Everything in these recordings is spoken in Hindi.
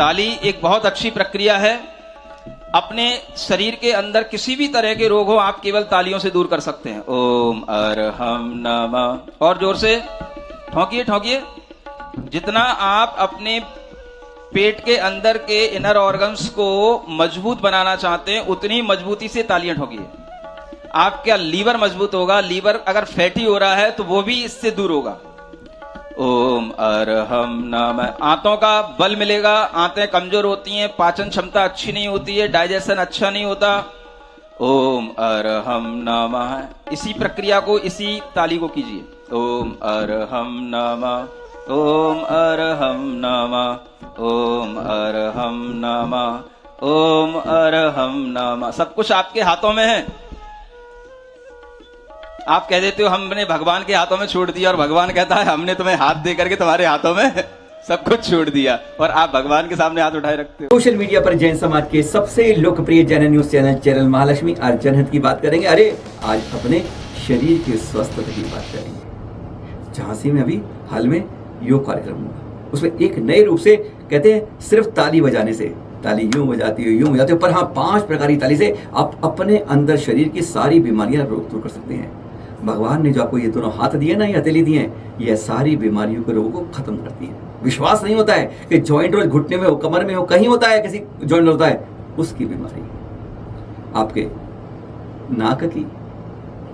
ताली एक बहुत अच्छी प्रक्रिया है। अपने शरीर के अंदर किसी भी तरह के रोग हो आप केवल तालियों से दूर कर सकते हैं। ओम अरहम नमः। और जोर से ठोंकिए ठोंकिए। जितना आप अपने पेट के अंदर के इनर ऑर्गन्स को मजबूत बनाना चाहते हैं उतनी मजबूती से तालियां ठोकिए। आपका लीवर मजबूत होगा। लीवर अगर फैटी हो रहा है तो वो भी इससे दूर होगा। ओम अरहम नमः। आंतों का बल मिलेगा। आंतें कमजोर होती हैं, पाचन क्षमता अच्छी नहीं होती है, डाइजेशन अच्छा नहीं होता। ओम अरहम नमः। इसी प्रक्रिया को, इसी ताली को कीजिए। ओम अरहम नमः। ओम अरहम नमः। ओम अरहम नमः। ओम अरहम नमः। सब कुछ आपके हाथों में है। आप कह देते हो हमने भगवान के हाथों में छोड़ दिया, और भगवान कहता है हमने तुम्हें हाथ दे करके तुम्हारे हाथों में सब कुछ छोड़ दिया, और आप भगवान के सामने हाथ उठाए रखते हो। सोशल मीडिया पर जैन समाज के सबसे लोकप्रिय जैन न्यूज चैनल महालक्ष्मी आज जनहित की बात करेंगे। अरे आज अपने शरीर के स्वस्थता की बात करेंगे। झांसी में अभी हाल में योग कार्यक्रम हुआ, उसमें एक नए रूप से कहते हैं सिर्फ ताली बजाने से, ताली यूं बजाती है यूं बजाती है, पर हाँ 5 प्रकार की ताली से आप अपने अंदर शरीर की सारी बीमारियां रोक दूर कर सकते हैं। भगवान ने जो आपको ये दोनों हाथ दिए ना, ये हथेली दिए हैं, ये सारी बीमारियों के रोगों को खत्म करती है। विश्वास नहीं होता है कि जॉइंट रोज घुटने में हो, कमर में हो, कहीं होता है, किसी जॉइंट होता है, उसकी बीमारी आपके नाक की,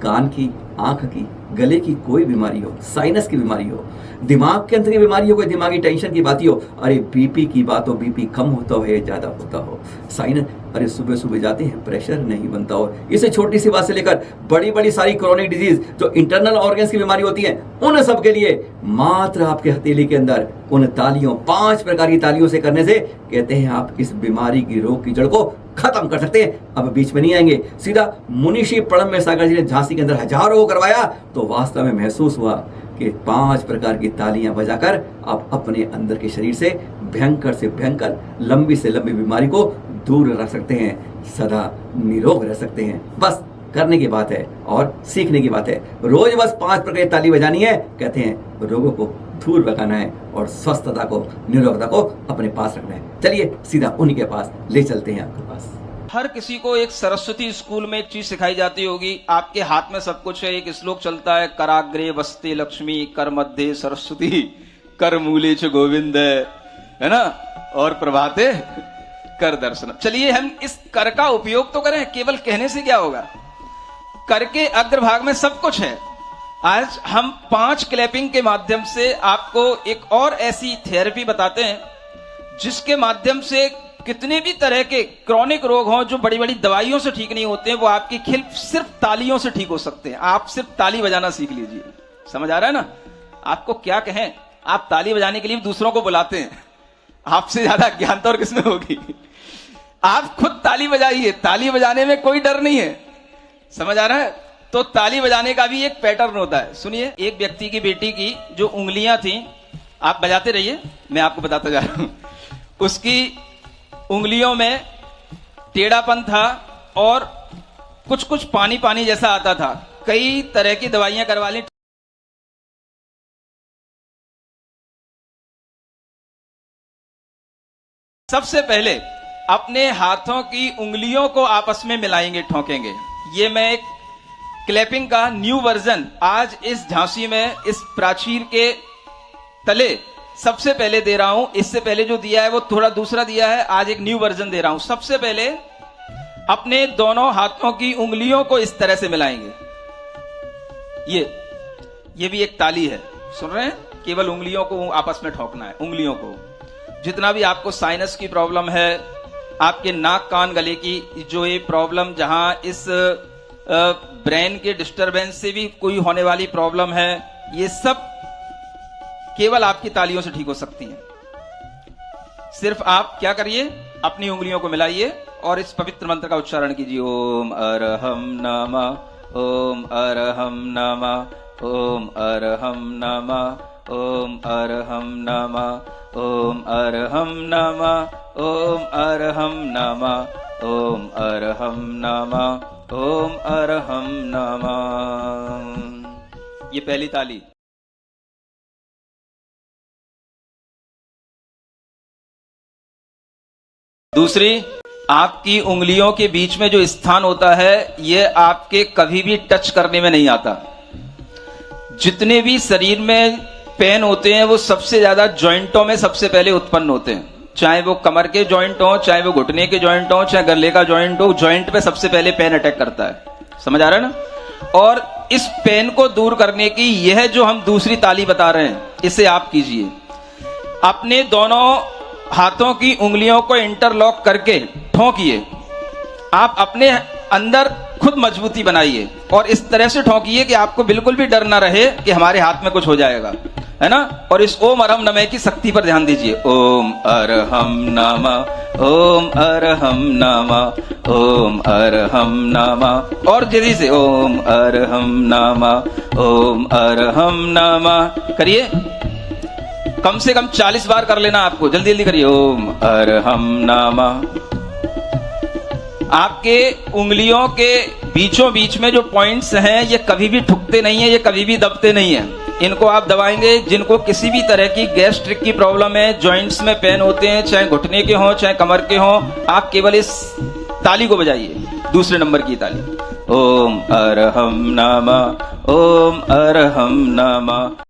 कान की, आंख की, गले की कोई बीमारी हो, साइनस की बीमारी हो, दिमाग के अंदर की बीमारी हो, कोई दिमागी टेंशन की बात हो, अरे बीपी की बात हो, बीपी कम होता हो या ज्यादा होता हो, साइनस, अरे सुबह सुबह जाते हैं प्रेशर नहीं बनता हो, इसे छोटी सी बात से लेकर बड़ी बड़ी सारी क्रोनिक डिजीज जो इंटरनल ऑर्गन्स की बीमारी होती है, उन सब के लिए मात्र आपके हथेली के अंदर उन तालियों, 5 प्रकार की तालियों से करने से कहते हैं आप इस बीमारी की, रोग की जड़ को खत्म कर सकते हैं। अब बीच में नहीं आएंगे, सीधा मुनिषी प्रणब में सागर जी ने झांसी के अंदर हजारों को करवाया तो वास्तव में महसूस हुआ कि 5 प्रकार की तालियां बजाकर आप अपने अंदर के शरीर से भयंकर से भयंकर, लंबी से लंबी बीमारी को दूर रख सकते हैं, सदा निरोग रह सकते हैं। बस करने की बात है और सीखने की बात है। रोज बस 5 प्रकार की ताली बजानी है, कहते हैं रोगों को दूर भगाना है और स्वस्थता को, निरोगता को अपने पास रखना है। चलिए सीधा उन्हीं के पास ले चलते हैं आपके पास। हर किसी को एक सरस्वती स्कूल में एक चीज सिखाई जाती होगी। आपके हाथ में सब कुछ है। एक श्लोक चलता है, कराग्रे वस्ते लक्ष्मी, कर मध्य सरस्वती, कर मूले च गोविंद, है ना, और प्रभाते कर दर्शन। चलिए हम इस कर का उपयोग तो करें, केवल कहने से क्या होगा। कर के अग्रभाग में सब कुछ है। आज हम 5 क्लैपिंग के माध्यम से आपको एक और ऐसी थेरेपी बताते हैं जिसके माध्यम से कितने भी तरह के क्रॉनिक रोग हों जो बड़ी बड़ी दवाइयों से ठीक नहीं होते हैं, वो आपकी सिर्फ तालियों से ठीक हो सकते हैं। आप सिर्फ ताली बजाना सीख लीजिए। समझ आ रहा है ना। आपको क्या कहें, आप ताली बजाने के लिए दूसरों को बुलाते हैं। आपसे ज्यादा ज्ञान तो और किसमें होगी। आप खुद ताली बजाइए। ताली बजाने में कोई डर नहीं है। समझ आ रहा है। तो ताली बजाने का भी एक पैटर्न होता है। सुनिए, एक व्यक्ति की बेटी की जो उंगलियां थी, आप बजाते रहिए, मैं आपको बताता जा रहा हूं। उसकी उंगलियों में टेढ़ापन था और कुछ कुछ पानी पानी जैसा आता था। कई तरह की दवाइयां करवा ली। सबसे पहले अपने हाथों की उंगलियों को आपस में मिलाएंगे, ठोकेंगे। ये मैं एक क्लैपिंग का न्यू वर्जन आज इस झांसी में, इस प्राचीर के तले सबसे पहले दे रहा हूं। इससे पहले जो दिया है वो थोड़ा दूसरा दिया है, आज एक न्यू वर्जन दे रहा हूं। सबसे पहले अपने दोनों हाथों की उंगलियों को इस तरह से मिलाएंगे। ये भी एक ताली है, सुन रहे हैं। केवल उंगलियों को आपस में ठोकना है, उंगलियों को। जितना भी आपको साइनस की प्रॉब्लम है, आपके नाक कान गले की जो ये प्रॉब्लम, जहां इस ब्रेन के डिस्टरबेंस से भी कोई होने वाली प्रॉब्लम है, ये सब केवल आपकी तालियों से ठीक हो सकती हैं। सिर्फ आप क्या करिए, अपनी उंगलियों को मिलाइए और इस पवित्र मंत्र का उच्चारण कीजिए। ओम अरहम नमः, ओम अरहम नमः, ओम अरहम नमः, ओम अरहम नमः, ओम अरहम नमः, ओम अरहम नमः, ओम अरहम नमः, ओम अरहम नमः। ये पहली ताली। दूसरी, आपकी उंगलियों के बीच में जो स्थान होता है ये आपके कभी भी टच करने में नहीं आता। जितने भी शरीर में पेन होते हैं वो सबसे ज्यादा जॉइंटों में सबसे पहले उत्पन्न होते हैं, चाहे वो कमर के जॉइंट हो, चाहे वो घुटने के जॉइंट हो, चाहे गले का जॉइंट हो, जॉइंट पे सबसे पहले पेन अटैक करता है। समझ आ रहा है ना? और इस पेन को दूर करने की यह जो हम दूसरी ताली बता रहे हैं इसे आप कीजिए। अपने दोनों हाथों की उंगलियों को इंटरलॉक करके ठोंकिए। आप अपने अंदर खुद मजबूती बनाइए और इस तरह से ठोंकिए कि आपको बिल्कुल भी डर ना रहे कि हमारे हाथ में कुछ हो जाएगा, है ना? और इस ओम अरहम नमः की शक्ति पर ध्यान दीजिए। ओम अरहम नमः, ओम अरहम नमः, ओम अरहम नमः। और जल्दी से ओम अरहम नमः, ओम अरहम नमः करिए। कम से कम 40 बार कर लेना आपको, जल्दी जल्दी करिए। ओम अरहम नमः। आपके उंगलियों के बीचों बीच में जो पॉइंट्स हैं ये कभी भी ठुकते नहीं है, ये कभी भी दबते नहीं है। इनको आप दबाएंगे। जिनको किसी भी तरह की गैस्ट्रिक की प्रॉब्लम है, जॉइंट्स में पेन होते हैं, चाहे घुटने के हों चाहे कमर के हों, आप केवल इस ताली को बजाइए, दूसरे नंबर की ताली। ओम अरहम नमः, ओम अरहम नमः।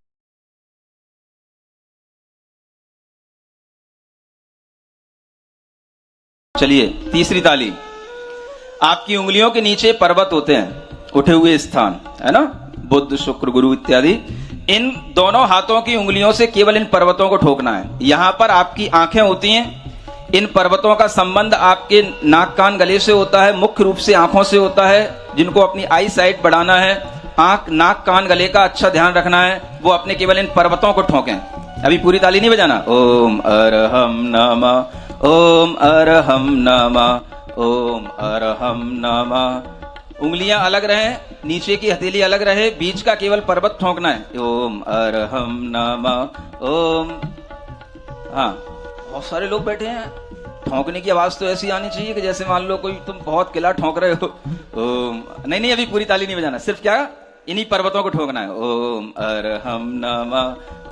चलिए तीसरी ताली। आपकी उंगलियों के नीचे पर्वत होते हैं, उठे हुए स्थान, है ना? बुध शुक्र गुरु इत्यादि। इन दोनों हाथों की उंगलियों से केवल इन पर्वतों को ठोकना है। यहां पर आपकी आंखें होती हैं। इन पर्वतों का संबंध आपके नाक कान गले से होता है, मुख्य रूप से आंखों से होता है। जिनको अपनी आई साइट बढ़ाना है, आंख नाक कान गले का अच्छा ध्यान रखना है, वो अपने केवल इन पर्वतों को ठोकें। अभी पूरी ताली नहीं बजाना। ओम अरहम नमः, ओम अरहम नमः, ओम अरहम नमः। उंगलियां अलग रहें, नीचे की हथेली अलग रहे, बीच का केवल पर्वत ठोकना है। ओम अरहम नमः, ओम। हाँ, बहुत सारे लोग बैठे हैं। ठोंकने की आवाज तो ऐसी आनी चाहिए कि जैसे मान लो कोई तुम बहुत किला ठोंक रहे हो। ओम। नहीं, अभी पूरी ताली नहीं बजाना, सिर्फ क्या इन्हीं पर्वतों को ठोकना है। ओम अरहम नमः,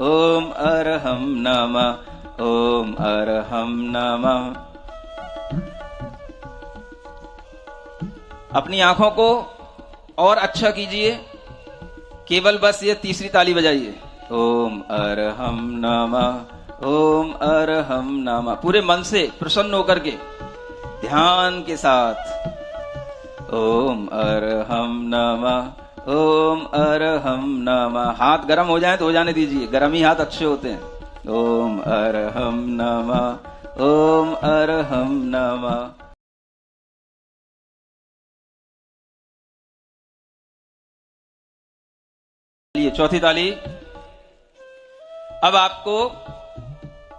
ओम अरहम नमः, ओम अरहम नमः। अपनी आंखों को और अच्छा कीजिए, केवल बस ये तीसरी ताली बजाइए। ओम अरहम नमः, ओम अरहम नमः। पूरे मन से प्रसन्न होकर के ध्यान के साथ ओम अरहम नमः, ओम अरहम नमः। हाथ गर्म हो जाए तो हो जाने दीजिए, गर्म ही हाथ अच्छे होते हैं। ओम अरहम नमः, ओम अरहम नमः। चौथी ताली। अब आपको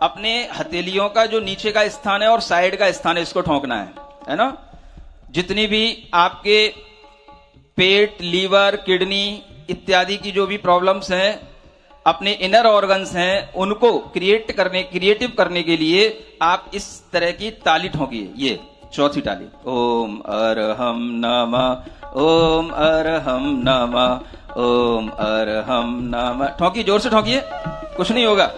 अपने हथेलियों का जो नीचे का स्थान है और साइड का स्थान है इसको ठोकना है ना? जितनी भी आपके पेट, लीवर, किडनी इत्यादि की जो भी प्रॉब्लम्स हैं, अपने इनर ऑर्गन्स हैं, उनको क्रिएटिव करने के लिए आप इस तरह की ताली ठोकिए। ये चौथी ताली। ओम अरहम नमः, ओम अरहम नमः, ओम अरहम नमः। ठोकिए, जोर से ठोकिए, कुछ नहीं होगा।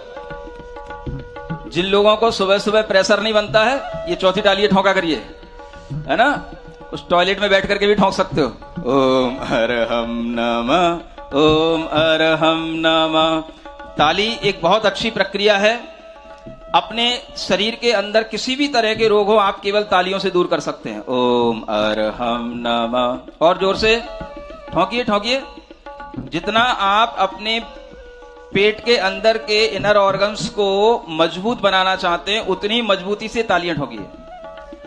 जिन लोगों को सुबह सुबह प्रेशर नहीं बनता है, ये चौथी ताली ठोका करिए, है ना? उस टॉयलेट में बैठ करके भी ठोक सकते हो। ओम अरहम नमः, ओम अरहम नमः। ताली एक बहुत अच्छी प्रक्रिया है। अपने शरीर के अंदर किसी भी तरह के रोग हो, आप केवल तालियों से दूर कर सकते हैं। ओम अरहम नमः। और जोर से ठोकिए, ठोकिए। जितना आप अपने पेट के अंदर के इनर ऑर्गन्स को मजबूत बनाना चाहते हैं, उतनी मजबूती से तालियां ठोकिए।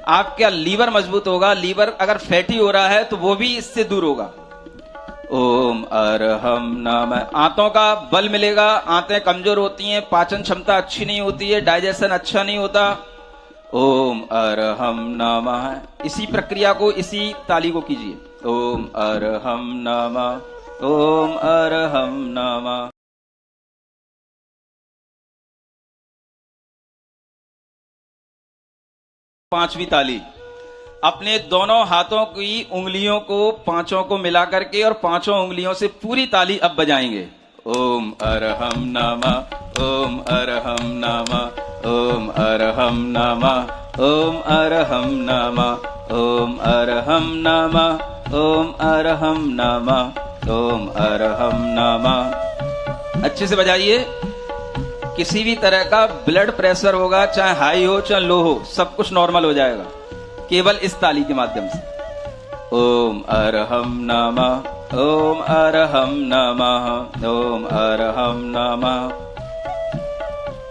आपका लीवर मजबूत होगा। लीवर अगर फैटी हो रहा है तो वो भी इससे दूर होगा। ओम अरहम नमः। आंतों का बल मिलेगा। आंतें कमजोर होती हैं, पाचन क्षमता अच्छी नहीं होती है, डाइजेशन अच्छा नहीं होता। ओम अरहम नमः। इसी प्रक्रिया को, इसी ताली को कीजिए। ओम अरहम नमः, ओम अरहम नमः। पांचवी ताली। अपने दोनों हाथों की उंगलियों को, पांचों को मिला करके और पांचों उंगलियों से पूरी ताली अब बजाएंगे। ओम अरहम नमः, ओम अरहम नमः, ओम अरहम नमः, ओम अरहम नमः, ओम अरहम नमः, ओम अरहम नमः, ओम अरहम नमः। अच्छे से बजाइए। किसी भी तरह का ब्लड प्रेशर होगा, चाहे हाई हो चाहे लो हो, सब कुछ नॉर्मल हो जाएगा केवल इस ताली के माध्यम से। ओम अरहम नमः, ओम अरहम नमः, ओम अरहम नमः।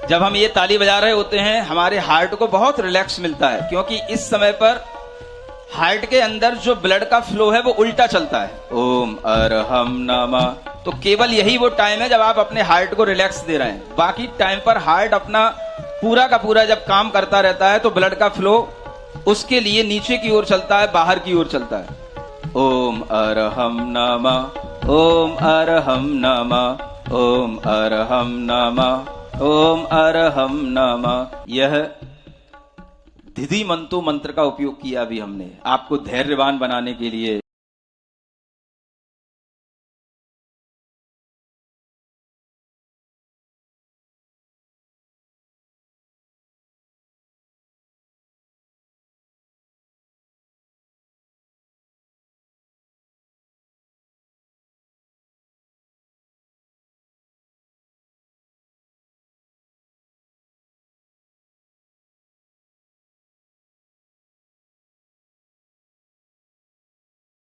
जब हम ये ताली बजा रहे होते हैं हमारे हार्ट को बहुत रिलैक्स मिलता है, क्योंकि इस समय पर हार्ट के अंदर जो ब्लड का फ्लो है वो उल्टा चलता है। ओम अरहम नमः। तो केवल यही वो टाइम है जब आप अपने हार्ट को रिलैक्स दे रहे हैं। बाकी टाइम पर हार्ट अपना पूरा का पूरा जब काम करता रहता है तो ब्लड का फ्लो उसके लिए नीचे की ओर चलता है, बाहर की ओर चलता है। ओम अरहम नमः, ओम अरहम नमः, ओम अरहम नमः, ओम अरहम नमः। यह धिधि मंतो मंत्र का उपयोग किया अभी हमने आपको धैर्यवान बनाने के लिए।